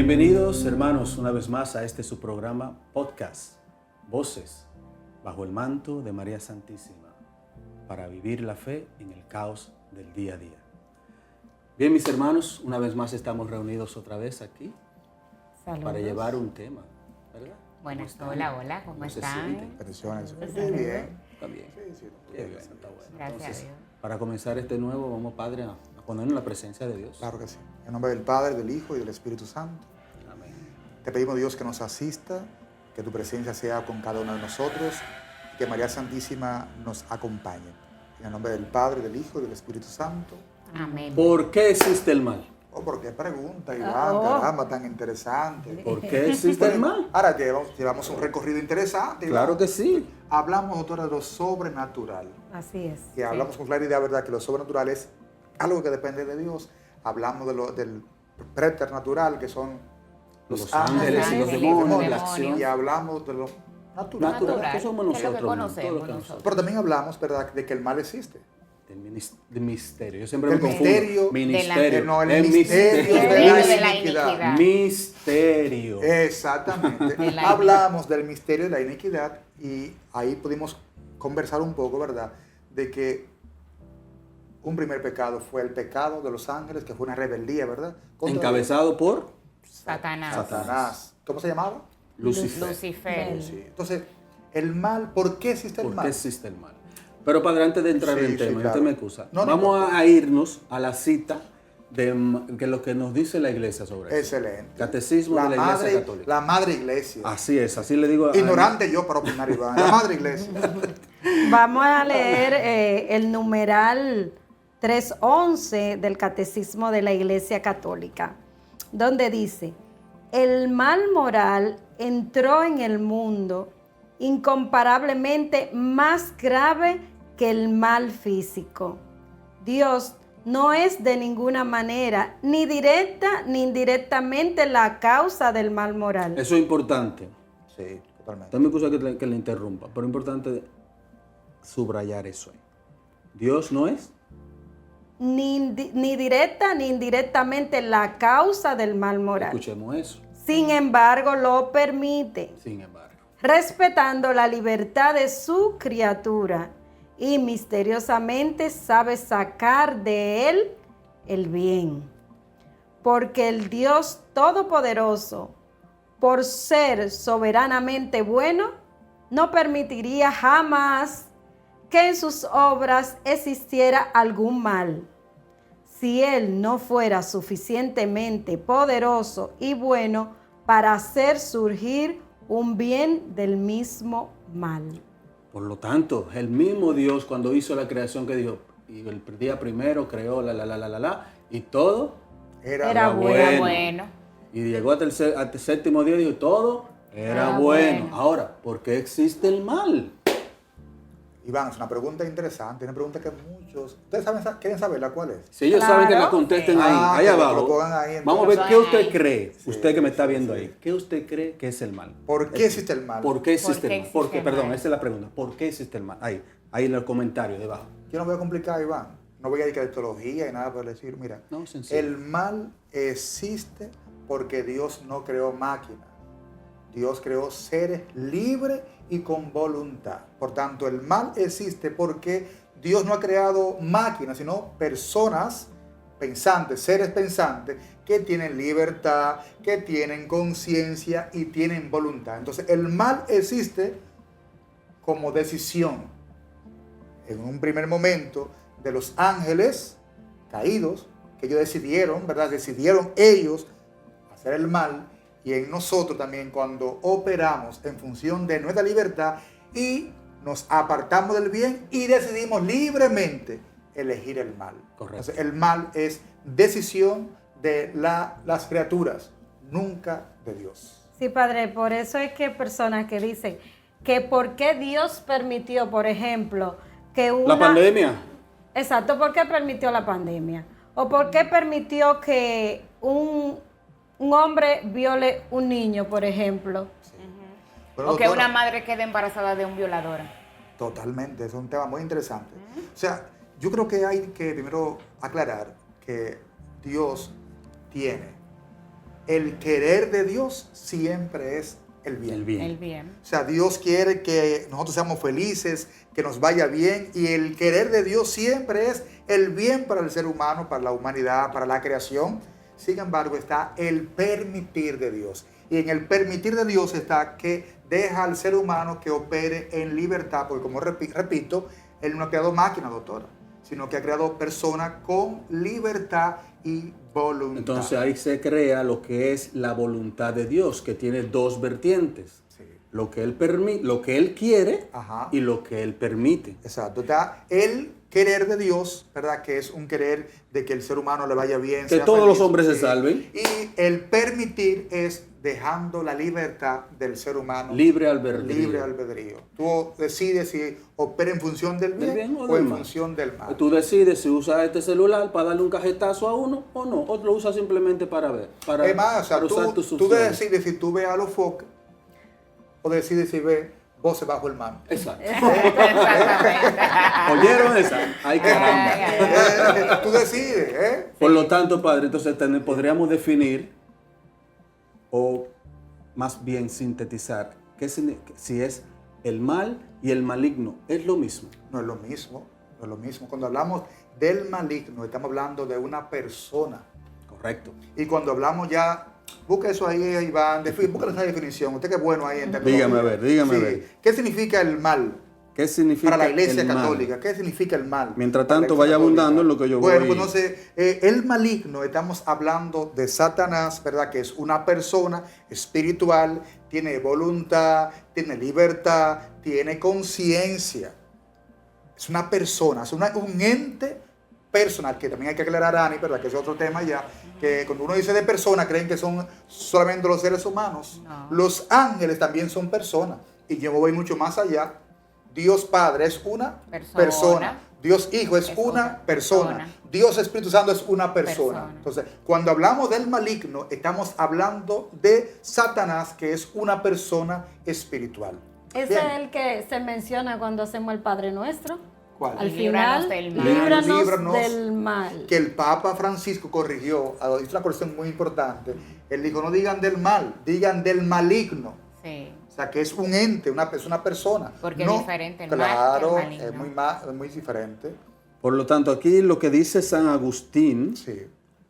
Bienvenidos, hermanos, una vez más a este su programa podcast, Voces bajo el manto de María Santísima, para vivir la fe en el caos del día a día. Bien, mis hermanos, una vez más estamos reunidos otra vez aquí. Saludos. Para llevar un tema, ¿verdad? Buenas, hola, ¿cómo están? Bendiciones. Bien. Está bien. Sí, Qué bien, está bueno. Gracias Entonces, a Dios. para comenzar este nuevo, vamos, Padre, a ponernos en la presencia de Dios. Claro que sí. En nombre del Padre, del Hijo y del Espíritu Santo. Amén. Te pedimos, Dios, que nos asista, que tu presencia sea con cada uno de nosotros y que María Santísima nos acompañe. En el nombre del Padre, del Hijo y del Espíritu Santo. Amén. ¿Por qué existe el mal? Oh, ¿por qué pregunta, Iván? Caramba, tan interesante. ¿Por qué existe el mal? Ahora llevamos un recorrido interesante, Iván. Claro que sí. Hablamos, doctora, de lo sobrenatural. Así es. Y hablamos con claridad, ¿verdad?, que lo sobrenatural es algo que depende de Dios. Hablamos del preternatural, que son los ángeles y los demonios. la acción. Y hablamos de lo natural. Que somos que es lo que nosotros, conocemos todo lo que nosotros. Pero también hablamos, ¿verdad?, de que el mal existe. Del misterio. Yo siempre Del me confundo. misterio. Ministerio. No, el El misterio de la iniquidad. iniquidad. Misterio. Exactamente. De la Hablamos del misterio de la iniquidad y ahí pudimos conversar un poco, ¿verdad?, de que un primer pecado fue el pecado de los ángeles, que fue una rebeldía, ¿verdad?, contra Encabezado por Satanás. ¿Cómo se llamaba? Lucifer. Sí. Entonces, el mal, ¿por qué existe el ¿Por mal? qué existe el mal? Pero Padre, antes de entrar Sí, en el sí, tema, claro. usted me excusa. No, no Vamos importa. a irnos a la cita de que lo que nos dice la iglesia sobre eso. Excelente. Catecismo de la iglesia católica. La madre iglesia. Así es, así le digo. Ignorante yo para opinar, Iván. La madre iglesia. Vamos a leer el numeral 311 del Catecismo de la Iglesia Católica, donde dice: el mal moral entró en el mundo incomparablemente más grave que el mal físico. Dios no es de ninguna manera, ni directa ni indirectamente, la causa del mal moral. Eso es importante. Sí, totalmente. Usted me excusa que le interrumpa, pero es importante subrayar eso ahí. Dios no es. Ni directa ni indirectamente la causa del mal moral. Escuchemos eso. Sin embargo, lo permite, Sin embargo. respetando la libertad de su criatura, y misteriosamente sabe sacar de él el bien. Porque el Dios Todopoderoso, por ser soberanamente bueno, no permitiría jamás que en sus obras existiera algún mal, si Él no fuera suficientemente poderoso y bueno para hacer surgir un bien del mismo mal. Por lo tanto, el mismo Dios cuando hizo la creación que dijo, y el día primero creó y todo Era Bueno. Y llegó al séptimo día y dijo, todo era bueno. Ahora, ¿por qué existe el mal? Iván, es una pregunta interesante, una pregunta que muchos... ¿Ustedes quieren saberla cuál es? Si ellos saben que la contesten ahí que lo abajo, pongan ahí, vamos a ver entonces. qué usted cree, Sí, usted que me está sí, viendo sí. ahí, ¿qué usted cree que es el mal? ¿Por qué existe el mal? ¿Por qué existe ¿Por qué el mal? existe Porque, el perdón, mal? esa es la pregunta. ¿Por qué existe el mal? Ahí en el comentario debajo. Yo no voy a complicar, Iván. No voy a ir a etología y nada por decir. Mira, No, sencillo. el mal existe porque Dios no creó máquinas. Dios creó seres libres y con voluntad. Por tanto, el mal existe porque Dios no ha creado máquinas, sino personas pensantes, seres pensantes, que tienen libertad, que tienen conciencia y tienen voluntad. Entonces, el mal existe como decisión. En un primer momento, de los ángeles caídos, que ellos decidieron, ¿verdad? Decidieron ellos hacer el mal, y en nosotros también cuando operamos en función de nuestra libertad y nos apartamos del bien y decidimos libremente elegir el mal. Correcto. Entonces, el mal es decisión de las criaturas, nunca de Dios. Sí, Padre, por eso es que hay personas que dicen que por qué Dios permitió, por ejemplo, que La pandemia. Exacto, ¿por qué permitió la pandemia? ¿O por qué permitió que un hombre viole un niño, por ejemplo? Bueno, O que doctora, una madre quede embarazada de un violador. Totalmente, es un tema muy interesante. O sea, yo creo que hay que primero aclarar que Dios tiene el querer de Dios siempre es el bien. El bien. El bien. O sea, Dios quiere que nosotros seamos felices, que nos vaya bien, y el querer de Dios siempre es el bien para el ser humano, para la humanidad, para la creación. Sin embargo, está el permitir de Dios. Y en el permitir de Dios está que deja al ser humano que opere en libertad, porque como repito, Él no ha creado máquina, doctora, sino que ha creado personas con libertad y voluntad. Entonces ahí se crea lo que es la voluntad de Dios, que tiene dos vertientes. Sí. Lo que Él quiere Ajá. y lo que Él permite. Exacto. Está el querer de Dios, ¿verdad? Que es un querer de que el ser humano le vaya bien. Que sea todos feliz, los hombres se sí. salven. Y el permitir es dejando la libertad del ser humano. Libre albedrío. Libre albedrío. Tú decides si opera en función del bien, o del en mal. función del mal. Tú decides si usas este celular para darle un cajetazo a uno o no, o lo usas simplemente para ver, para, Es más, o sea, para usar tus tú opciones. decides si tú ves a los foques o decides si ves voces bajo el mar. Exacto. Exactamente. ¿Oyeron esa? Ay, caramba. Tú decides, ¿eh? Por lo tanto, padre, entonces podríamos definir o más bien sintetizar si es el mal y el maligno. ¿Es lo mismo? No es lo mismo, no es lo mismo. Cuando hablamos del maligno, estamos hablando de una persona. Correcto. Y cuando hablamos ya, busca eso ahí, Iván, busca esa definición. Usted que es bueno ahí en terminología. Dígame a ver. ¿Qué significa el mal ¿Qué significa para la Iglesia el mal? Católica? ¿Qué significa el mal? Mientras para la tanto, Iglesia vaya abundando Católica? en lo que yo Bueno, voy. pues entonces, el maligno, estamos hablando de Satanás, ¿verdad? Que es una persona espiritual, tiene voluntad, tiene libertad, tiene conciencia. Es una persona, es un ente personal, que también hay que aclarar, Ani, ¿verdad? Que es otro tema ya, que cuando uno dice de persona, creen que son solamente los seres humanos. No. Los ángeles también son personas. Y yo voy mucho más allá. Dios Padre es una persona. Dios Hijo es una persona. Dios Espíritu Santo es una persona. Entonces, cuando hablamos del maligno, estamos hablando de Satanás, que es una persona espiritual. Ese Bien. es el que se menciona cuando hacemos el Padre Nuestro. ¿Cuál? Al Líbranos final, del mal. líbranos del mal. Que el Papa Francisco corrigió, hizo una corrección muy importante. Él dijo, no digan del mal, digan del maligno. Sí. O sea, que es un ente, una persona. Porque No, es diferente el mal claro, que el maligno. es muy diferente. Por lo tanto, aquí lo que dice San Agustín Sí.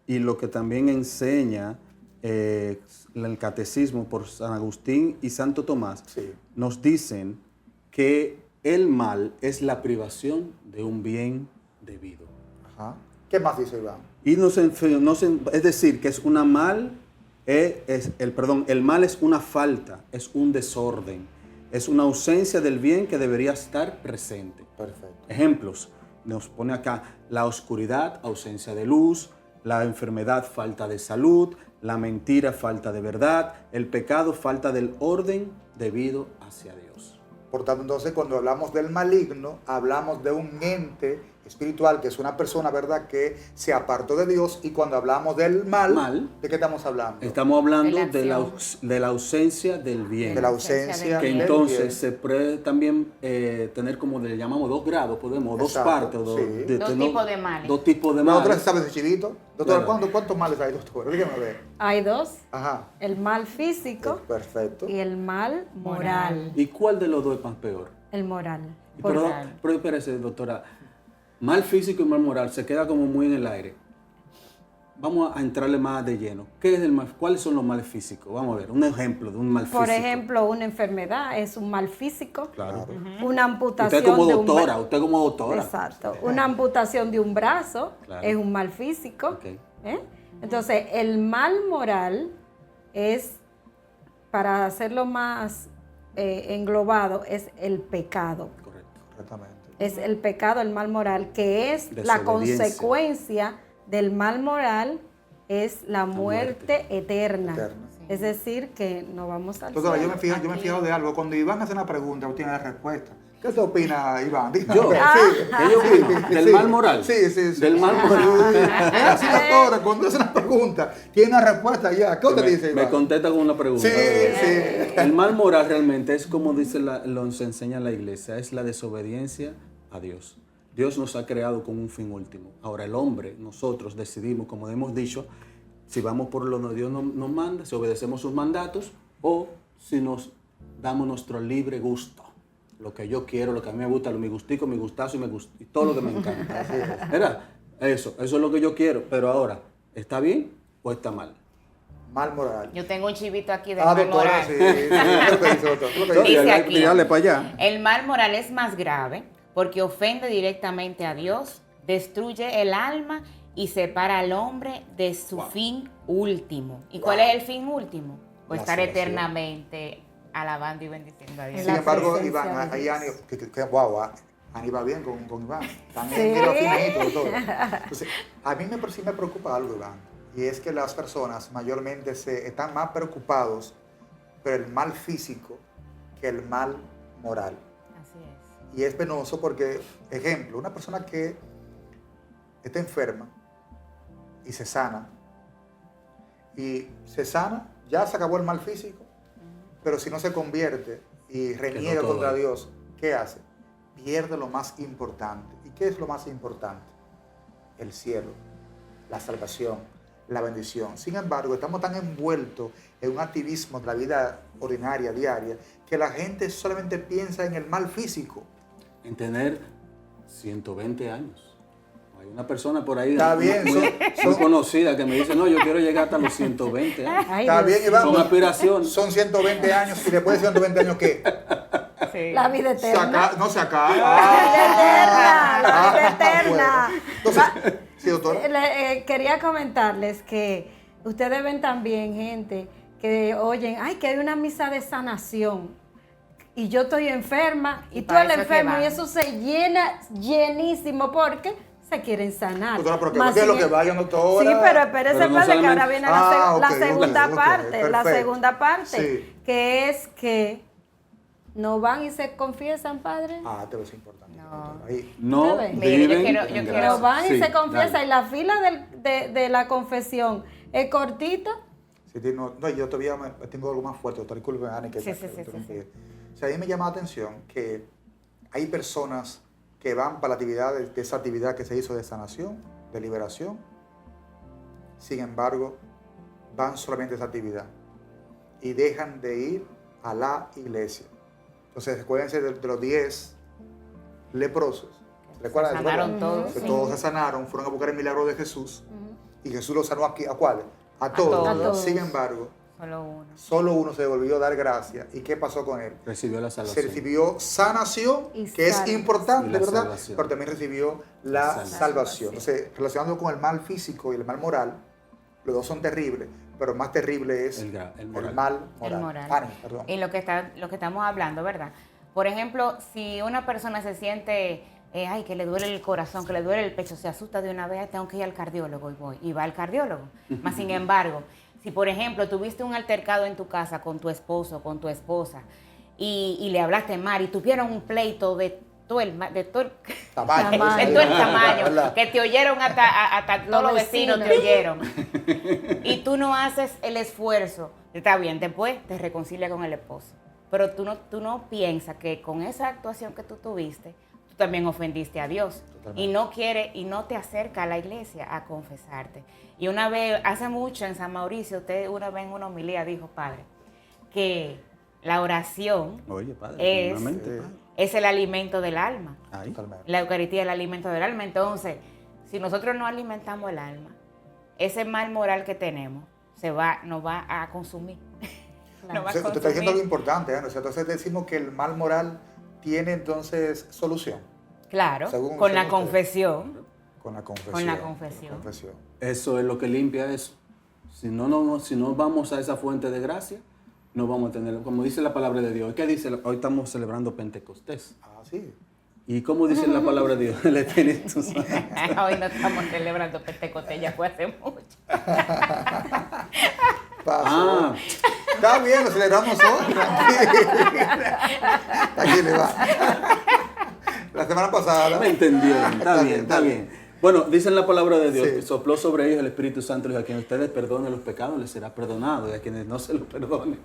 y lo que también enseña el catecismo por San Agustín y Santo Tomás, Sí. nos dicen que el mal es la privación de un bien debido. Ajá. ¿Qué más dice Iván? Y es decir, que es una el mal es una falta, es un desorden, es una ausencia del bien que debería estar presente. Perfecto. Ejemplos, nos pone acá la oscuridad, ausencia de luz, la enfermedad, falta de salud, la mentira, falta de verdad, el pecado, falta del orden debido hacia Dios. Por tanto, entonces, cuando hablamos del maligno, hablamos de un ente espiritual, que es una persona, ¿verdad?, que se apartó de Dios. Y cuando hablamos del mal, ¿de qué estamos hablando? Estamos hablando De la de la ausencia del bien. De la ausencia Que del entonces bien. se puede también tener, como le llamamos, dos grados, dos Exacto, partes. sí. Dos tipos de males. Dos tipos de ¿Doctora, males. sabes de chivito? Doctora, Claro. ¿cuántos males hay, doctora? Dígame a ver. Hay dos, Ajá. el mal físico Perfecto. y el mal moral. ¿Y cuál de los dos es más peor? El moral. Pero espérese, doctora. Mal físico y mal moral se queda como muy en el aire. Vamos a entrarle más de lleno. ¿Qué es el mal? ¿Cuáles son los males físicos? Vamos a ver, un ejemplo de un mal físico. Por ejemplo, una enfermedad es un mal físico. Claro. Una amputación Usted como de un doctora, usted como doctora. Exacto. Una amputación de un brazo Claro. es un mal físico. Ok. ¿eh? Entonces, el mal moral es, para hacerlo más englobado, es el pecado. Correcto. Correctamente. Es el pecado, el mal moral, que es la Desobediencia. consecuencia del mal moral, es la muerte eterna. Eterna. Es decir, que no vamos al Doctora, yo cielo. me he fijado de algo. Cuando Iván hace una pregunta, usted tiene la respuesta. ¿Qué te opina, Iván? Dígame. ¿Yo? Sí. ¿Qué yo opino? ¿Del mal moral? Sí, sí, sí. ¿Del mal moral? Es así, doctora, cuando hace una pregunta, tiene una respuesta ya. ¿Qué te dice, Me Iván? contesta con una pregunta. Sí, sí. El mal moral realmente es como dice nos enseña la iglesia, es la desobediencia a Dios. Dios nos ha creado con un fin último. Ahora el hombre, nosotros decidimos, como hemos dicho, si vamos por lo que Dios nos manda, si obedecemos sus mandatos, o si nos damos nuestro libre gusto. Lo que yo quiero, lo que a mí me gusta, mi gustico, mi gustazo y todo lo que me encanta. ¿Verdad? Eso es lo que yo quiero. Pero ahora, ¿está bien o está mal? Mal moral. Yo tengo un chivito aquí de mal doctora, moral. sí. Lo que dice, doctor, lo que dice. Dice aquí, Dale para allá. el mal moral es más grave porque ofende directamente a Dios, destruye el alma y separa al hombre de su fin último. ¿Y cuál es el fin último? Pues La estar salvación. eternamente alabando y bendiciendo a Dios. Sin embargo, presencia Iván, de ahí Dios. Ani va bien con Iván. Están Sí. en lo finito y todo. Entonces, a mí sí me preocupa algo, Iván. Y es que las personas mayormente están más preocupados por el mal físico que el mal moral. Así es. Y es penoso porque, ejemplo, una persona que está enferma y se sana, ya se acabó el mal físico, pero si no se convierte y reniega todo contra ahí. Dios, ¿qué hace? Pierde lo más importante. ¿Y qué es lo más importante? El cielo, la salvación, la bendición. Sin embargo, estamos tan envueltos en un activismo de la vida ordinaria, diaria, que la gente solamente piensa en el mal físico. En tener 120 años. Hay una persona por ahí Está bien, muy conocida que me dice, no, yo quiero llegar hasta los 120 años. Ay, Está Dios bien, Iván. Son aspiraciones. Son 120 años y después de 120 años, ¿qué? Sí. La vida eterna. No se acaba. La vida eterna. Bueno. Entonces, sí, doctor. Quería comentarles que ustedes ven también gente que oyen, ay, que hay una misa de sanación y yo estoy enferma y tú para eres eso es que enfermo van. y eso se llena llenísimo porque se quieren sanar. Doctora, pero que Más vaya lo sin- que vayan, doctora. Sí, pero espérese, Pero no espérese, que ahora solamente- viene Ah, la ok, segunda ok, parte, la perfecto. segunda parte, Sí. que es que no van y se confiesan, padre. Te ves importante. No. Doctora. Ahí. No Mire, yo viven quiero- en yo quiero- gracia. No van y Sí, se confiesan dale. y la fila de la confesión es cortita. Sí, no, yo todavía tengo algo más fuerte, doctor. Disculpe, Ani, que Sí, me sí, sí, interrumpí. sí. O sea, a mí me llama la atención que hay personas que van para la actividad, de esa actividad que se hizo de sanación, de liberación. Sin embargo, van solamente a esa actividad y dejan de ir a la iglesia. Entonces, recuérdense de los 10 leprosos. ¿Recuerdan? Se sanaron todos, Que sí. todos se sanaron, fueron a buscar el milagro de Jesús. Y Jesús los sanó aquí, ¿a cuáles? A todos. todos. Sin embargo, Solo uno. solo uno se volvió a dar gracia. ¿Y qué pasó con él? Recibió la Se salvación. recibió sanación, Y que es salvación. importante, Y la ¿verdad? salvación. Pero también recibió la Salvación. salvación. Entonces, relacionando con el mal físico y el mal moral, los dos son terribles, pero más terrible es El moral. mal moral. El moral. Ani, perdón. Y lo que estamos hablando, ¿verdad? Por ejemplo, si una persona se siente, ay, que le duele el corazón, que le duele el pecho, se asusta de una vez, tengo que ir al cardiólogo y va al cardiólogo. Más sin embargo, si por ejemplo tuviste un altercado en tu casa con tu esposo, con tu esposa, y le hablaste mal y tuvieron un pleito de todo el Tamaño. de todo el tamaño, ¿Verdad? que te oyeron hasta todos los vecinos te oyeron. Y tú no haces el esfuerzo. Está bien, después te reconcilia con el esposo. Pero tú no piensas que con esa actuación que tú tuviste, tú también ofendiste a Dios. Totalmente. Y no quiere, y no te acerca a la iglesia a confesarte. Y una vez, hace mucho en San Mauricio, usted una vez en una homilía dijo, padre, que la oración Oye, padre, es, nuevamente, padre. es el alimento del alma. Ahí. Totalmente. La Eucaristía es el alimento del alma. Entonces, si nosotros no alimentamos el alma, ese mal moral que tenemos nos va a consumir. Nos va a Usted está diciendo algo consumir. importante, ¿no? O sea, entonces decimos que el mal moral tiene entonces solución Claro, Según con la usted. confesión. con la confesión. Con la confesión. Con la confesión. Eso es lo que limpia eso. Si no vamos a esa fuente de gracia, no vamos a tener, como dice la palabra de Dios. ¿Qué dice? Hoy estamos celebrando Pentecostés. Sí. ¿Y cómo dice la palabra de Dios? El Espíritu Santo. Hoy no estamos celebrando Pentecostés, ya fue hace mucho. Pasó. Ah, Está bien, lo celebramos hoy. Aquí le va. La semana pasada. me entendieron. Está bien, está bien. Bueno, dice en la palabra de Dios, Sí. que sopló sobre ellos el Espíritu Santo y dijo, a quienes ustedes perdonen los pecados les será perdonado, y a quienes no se los perdonen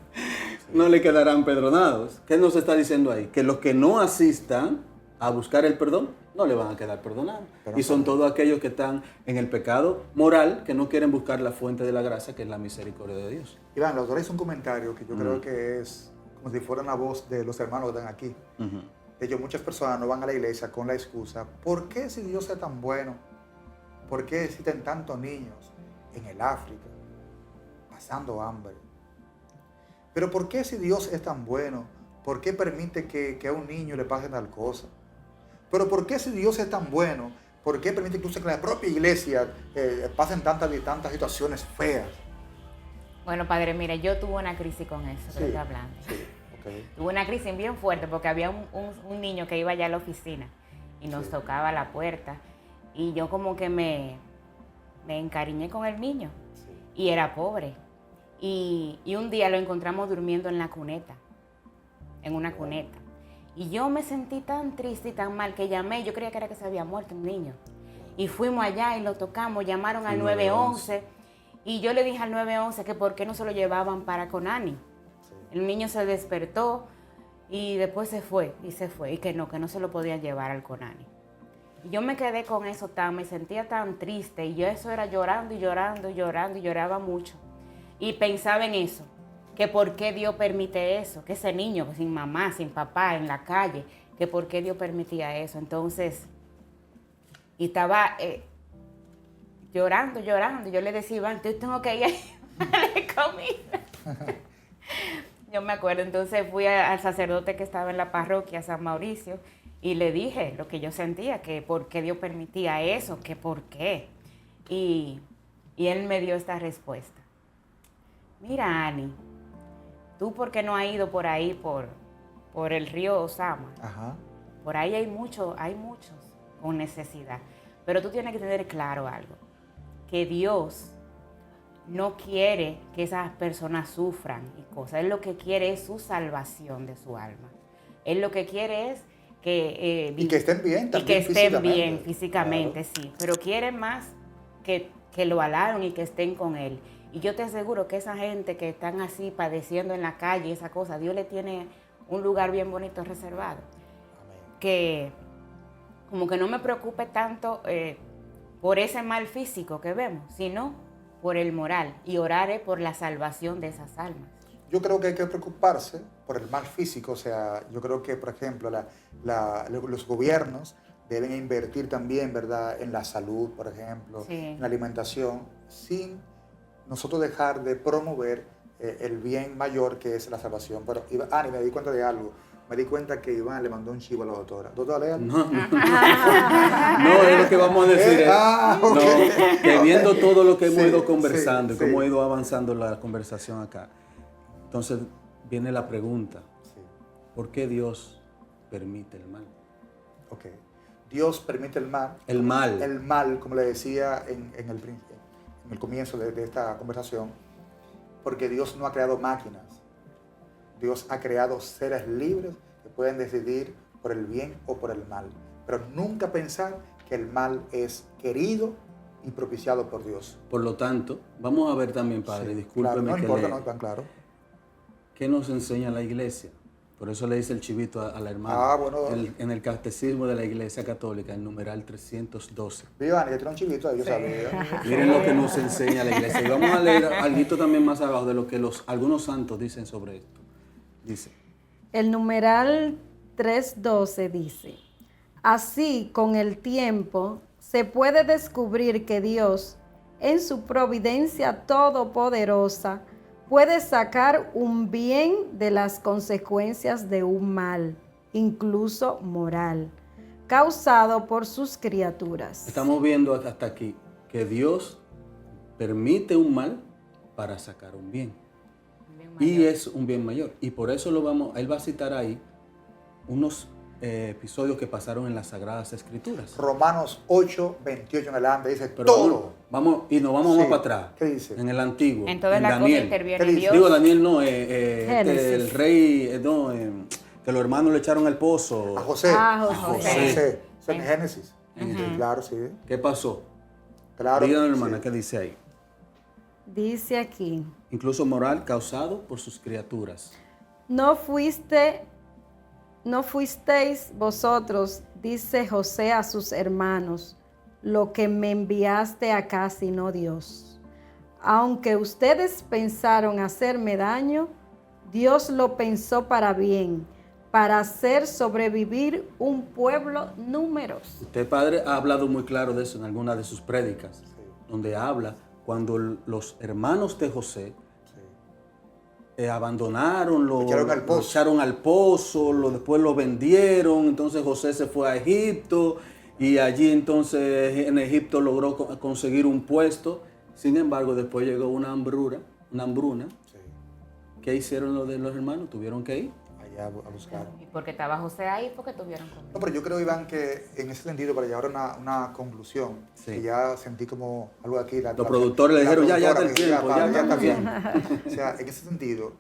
no le quedarán perdonados. ¿Qué nos está diciendo ahí? Que los que no asistan a buscar el perdón, no le van a quedar perdonados. Pero Y son no. todos aquellos que están en el pecado moral, que no quieren buscar la fuente de la gracia, que es la misericordia de Dios. Iván, los dos hizo un comentario que yo creo que es como si fuera una voz de los hermanos que están aquí. Ujú. De hecho, muchas personas no van a la iglesia con la excusa, ¿por qué si Dios es tan bueno? ¿Por qué existen tantos niños en el África pasando hambre? Pero ¿por qué si Dios es tan bueno? ¿Por qué permite que a un niño le pase tal cosa? Pero ¿por qué si Dios es tan bueno? ¿Por qué permite incluso que en la propia iglesia pasen tantas situaciones feas? Bueno, padre, mire, yo tuve una crisis con eso que Sí, estoy hablando. sí, ok. Tuve una crisis bien fuerte porque había un niño que iba allá a la oficina y nos Sí. tocaba la puerta. Y yo como que me encariñé con el niño Sí. y era pobre. Y un día lo encontramos durmiendo en la cuneta, en una cuneta. Y yo me sentí tan triste y tan mal que llamé, yo creía que era que se había muerto un niño. Y fuimos allá y lo tocamos, llamaron al 911. Y yo le dije al 911 que por qué no se lo llevaban para Conani. Sí. El niño se despertó y después se fue, y que no se lo podían llevar al Conani. Y yo me quedé con eso me sentía tan triste, y yo eso era llorando y llorando y llorando, y lloraba mucho. Y pensaba en eso, que por qué Dios permite eso, que ese niño sin mamá, sin papá, en la calle, que por qué Dios permitía eso. Entonces, y estaba llorando, yo le decía, Iván, yo tengo que ir a darle comida. Yo me acuerdo, entonces fui al sacerdote que estaba en la parroquia, San Mauricio, y le dije lo que yo sentía, que por qué Dios permitía eso, que por qué. Y él me dio esta respuesta. Mira, Ani, tú por qué no has ido por ahí, por el río Osama. Ajá. Por ahí hay muchos con necesidad. Pero tú tienes que tener claro algo, que Dios no quiere que esas personas sufran y cosas. Él lo que quiere es su salvación de su alma. Él lo que quiere es que... Y que estén bien y también que estén físicamente. bien físicamente, sí. Pero quiere más que lo alaben y que estén con Él. Y yo te aseguro que esa gente que están así padeciendo en la calle, esa cosa, Dios le tiene un lugar bien bonito reservado. Amén. Que como que no me preocupe tanto por ese mal físico que vemos, sino por el moral, y oraré por la salvación de esas almas. Yo creo que hay que preocuparse por el mal físico, o sea, yo creo que, por ejemplo, los gobiernos deben invertir también, ¿verdad?, en la salud, por ejemplo, Sí. en la alimentación, sin nosotros dejar de promover el bien mayor que es la salvación. Pero, Ani, me di cuenta de algo. Me di cuenta que Iván le mandó un chivo a la doctora. Doctora, léalo. No, es lo que vamos a decir. Ok. No, que viendo todo lo que hemos Sí, ido conversando y sí, cómo ha sí. ido avanzando la conversación acá, entonces viene la pregunta, Sí. ¿por qué Dios permite el mal? Ok. Dios permite el mal. El mal. El mal, como le decía en el comienzo de esta conversación, porque Dios no ha creado máquinas. Dios ha creado seres libres que pueden decidir por el bien o por el mal. Pero nunca pensar que el mal es querido y propiciado por Dios. Por lo tanto, vamos a ver también, Padre, Sí, discúlpeme claro, no que importa, le- no es tan claro. ¿qué nos enseña la iglesia? Por eso le dice el chivito a la hermana. Ah, bueno. En el catecismo de la Iglesia Católica, el numeral 312. Vivan, que tiene un chivito ahí, yo sabía. Miren lo que nos enseña la iglesia. Y vamos a leer algo también más abajo de lo que algunos santos dicen sobre esto. Dice, El numeral 312 dice, así con el tiempo se puede descubrir que Dios, en su providencia todopoderosa, puede sacar un bien de las consecuencias de un mal, incluso moral, causado por sus criaturas. estamos viendo hasta aquí que Dios permite un mal para sacar un bien. Y es un bien mayor. Y por eso él va a citar ahí unos episodios que pasaron en las Sagradas Escrituras. Romanos 8, 28 en adelante dice Pero todo. vamos y nos vamos Sí. más para atrás. ¿Qué dice? En el Antiguo. En todas en las cosas Daniel. interviene ¿Qué dice? Dios. Digo, Daniel no, Génesis. el rey, que los hermanos le echaron el pozo. A José. Ah, A José. José. Eso en Génesis. Claro, sí. ¿Qué pasó? Claro. Díganos, hermana, sí. ¿qué dice ahí? Dice aquí, Incluso moral causado por sus criaturas. no fuiste no fuisteis vosotros, dice José a sus hermanos, lo que me enviaste acá, sino Dios. Aunque ustedes pensaron hacerme daño, Dios lo pensó para bien, para hacer sobrevivir un pueblo numeroso. Usted, padre, ha hablado muy claro de eso en alguna de sus prédicas, Sí. donde habla cuando los hermanos de José abandonaron, Lo echaron al pozo. lo echaron al pozo, después lo vendieron, entonces José se fue a Egipto y allí entonces en Egipto logró conseguir un puesto. Sin embargo, después llegó una hambruna. Sí. ¿Qué hicieron los de los hermanos? Tuvieron que ir. Allá a buscar. Y porque estaba José ahí, porque tuvieron comida. No, pero yo creo, Iván, que en ese sentido, para llevar a una conclusión, Sí. que ya sentí como algo aquí. Los productores le dijeron, ya productora del me dijo, tiempo, ya ya está bien. bien. O sea, en ese sentido,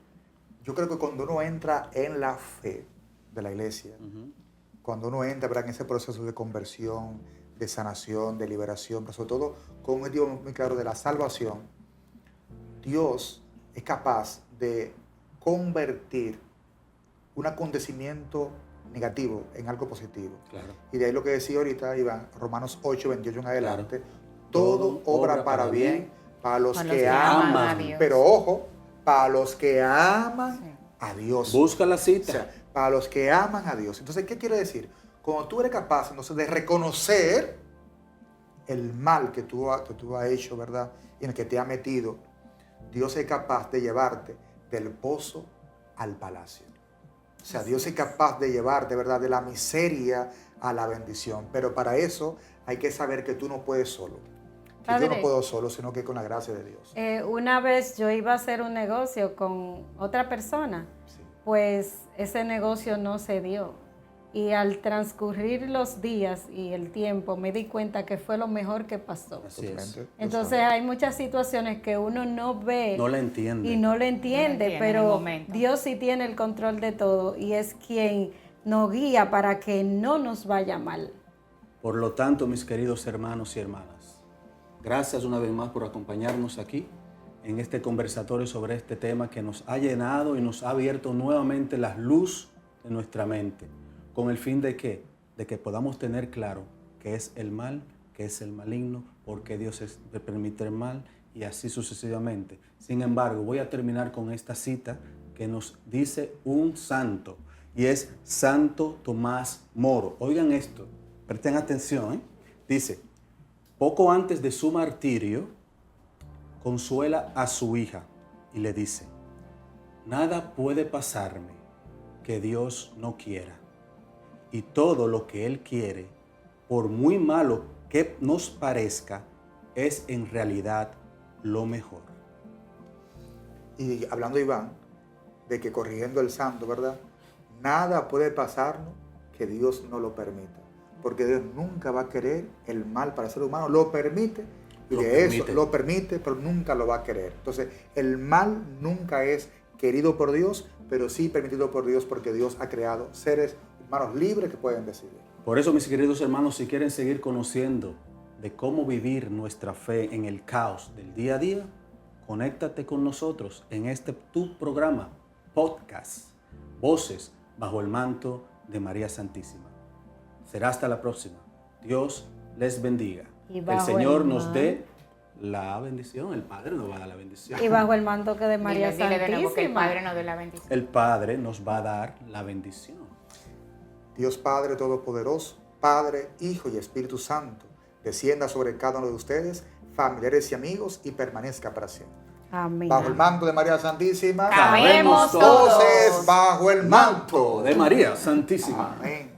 yo creo que cuando uno entra en la fe de la iglesia, cuando uno entra, ¿verdad?, en ese proceso de conversión, de sanación, de liberación, pero sobre todo con un objetivo muy claro de la salvación, Dios es capaz de convertir un acontecimiento negativo en algo positivo. Claro. Y de ahí lo que decía ahorita, Iván, Romanos 8, 28 en adelante, Claro. todo obra para bien para los que aman aman. a Dios. Pero ojo, para los que aman Sí. a Dios. Busca la O cita. sea, para los que aman a Dios. Entonces, ¿qué quiere decir? Cuando tú eres capaz entonces de reconocer el mal que tú has hecho, ¿verdad?, y en el que te ha metido, Dios es capaz de llevarte del pozo al palacio. O sea, Dios es capaz de llevarte, ¿verdad?, de la miseria a la bendición. Pero para eso hay que saber que tú no puedes solo. Que Padre, yo no puedo solo, sino que con la gracia de Dios. Una vez yo iba a hacer un negocio con otra persona, Sí. pues ese negocio no se dio. Y al transcurrir los días y el tiempo me di cuenta que fue lo mejor que pasó. Así es. Totalmente. Entonces hay muchas situaciones que uno no ve No la entiende. y no le No entiende, entiende en el pero momento. Dios sí tiene el control de todo y es quien nos guía para que no nos vaya mal. Por lo tanto, mis queridos hermanos y hermanas, gracias una vez más por acompañarnos aquí en este conversatorio sobre este tema que nos ha llenado y nos ha abierto nuevamente la luz de nuestra mente, con el fin de que podamos tener claro qué es el mal, qué es el maligno, por qué Dios le permite el mal y así sucesivamente. Sin embargo, voy a terminar con esta cita que nos dice un santo y es Santo Tomás Moro. Oigan esto, presten atención, ¿eh? Dice, poco antes de su martirio, consuela a su hija y le dice, nada puede pasarme que Dios no quiera. Y todo lo que Él quiere, por muy malo que nos parezca, es en realidad lo mejor. Y hablando, Iván, de que corrigiendo el santo, ¿verdad?, nada puede pasarnos que Dios no lo permita. Porque Dios nunca va a querer el mal para el ser humano. Lo permite y lo permite, pero nunca lo va a querer. Entonces, el mal nunca es querido por Dios, pero sí permitido por Dios porque Dios ha creado seres humanos libres que pueden decidir. Por eso, mis queridos hermanos, si quieren seguir conociendo de cómo vivir nuestra fe en el caos del día a día, conéctate con nosotros en este tu programa, podcast, Voces bajo el manto de María Santísima. Será hasta la próxima. Dios les bendiga. Y El bajo Señor el nos man- dé la bendición. El Padre nos va a dar la bendición. Y bajo el manto que de María Dile de nuevo que el Santísima. Padre nos dé la bendición. El Padre nos va a dar la bendición. Dios Padre Todopoderoso, Padre, Hijo y Espíritu Santo, descienda sobre cada uno de ustedes, familiares y amigos, y permanezca para siempre. Amén. Bajo el manto de María Santísima, Cabemos todos. voces bajo el manto De María Santísima. Amén.